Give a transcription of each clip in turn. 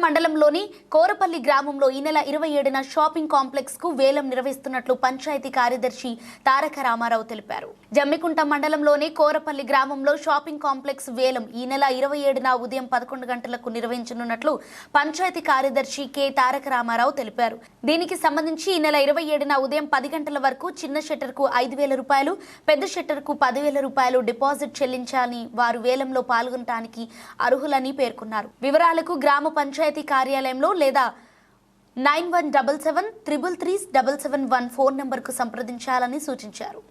మండలంలోని కోరపల్లి గ్రామంలో ఈ నెల 27న షాపింగ్ కాంప్లెక్స్ కు వేలం నిర్వహిస్తున్నట్లు పంచాయతీ కార్యదర్శి తారక రామారావు తెలిపారు. జమ్మికుంట మండలంలోని కోరపల్లి గ్రామంలో షాపింగ్ కాంప్లెక్స్ వేలం ఈ నెల 27న ఉదయం 11 గంటలకు నిర్వహించనున్నట్లు పంచాయతీ కార్యదర్శి కె తారక రామారావు తెలిపారు. దీనికి సంబంధించి ఈ నెల 27న ఉదయం 10 గంటల వరకు చిన్న షట్టర్ కు 5,000 రూపాయలు, పెద్ద షట్టర్ కు 10,000 రూపాయలు డిపాజిట్ చెల్లించాలని, వారు వేలంలో పాల్గొనడానికి అర్హులని పేర్కొన్నారు. వివరాలకు గ్రామ పంచాయతీ కార్యాలయంలో లేదా 9177333771 ఫోన్ నంబర్కు సంప్రదించాలని సూచించారు.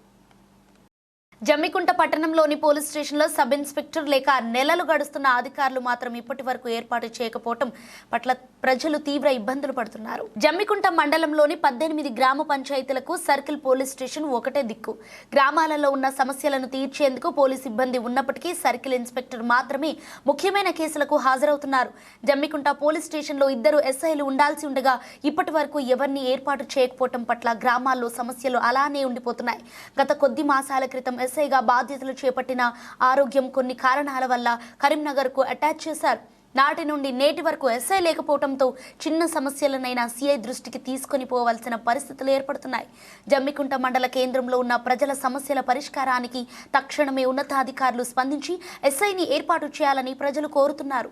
జమ్మికుంట పట్టణంలోని పోలీస్ స్టేషన్లో సబ్ ఇన్స్పెక్టర్ లేక నెలలు గడుస్తున్న అధికారులు మాత్రం ఇప్పటి వరకు ఏర్పాటు చేయకపోవడం పట్ల ప్రజలు తీవ్ర ఇబ్బందులు పడుతున్నారు. జమ్మికుంట మండలంలోని 18 గ్రామ పంచాయతీలకు సర్కిల్ పోలీస్ స్టేషన్ ఒకటే దిక్కు. గ్రామాలలో ఉన్న సమస్యలను తీర్చేందుకు పోలీస్ సిబ్బంది ఉన్నప్పటికీ సర్కిల్ ఇన్స్పెక్టర్ మాత్రమే ముఖ్యమైన కేసులకు హాజరవుతున్నారు. జమ్మికుంట పోలీస్ స్టేషన్లో 2 ఎస్ఐలు ఉండాల్సి ఉండగా ఇప్పటి వరకు ఎవరిని ఏర్పాటు చేయకపోవడం పట్ల గ్రామాల్లో సమస్యలు అలానే ఉండిపోతున్నాయి. గత కొద్ది మాసాల క్రితం ఎస్ఐగా బాధ్యతలు చేపట్టిన ఆరోగ్యం కొన్ని కారణాల వల్ల కరీంనగర్కు అటాచ్ చేశారు. నాటి నుండి నేటి వరకు ఎస్ఐ లేకపోవడంతో చిన్న సమస్యలనైనా సిఐ దృష్టికి తీసుకొని పోవాల్సిన పరిస్థితులు ఏర్పడుతున్నాయి. జమ్మికుంట మండల కేంద్రంలో ఉన్న ప్రజల సమస్యల పరిష్కారానికి తక్షణమే ఉన్నతాధికారులు స్పందించి ఎస్ఐని ఏర్పాటు చేయాలని ప్రజలు కోరుతున్నారు.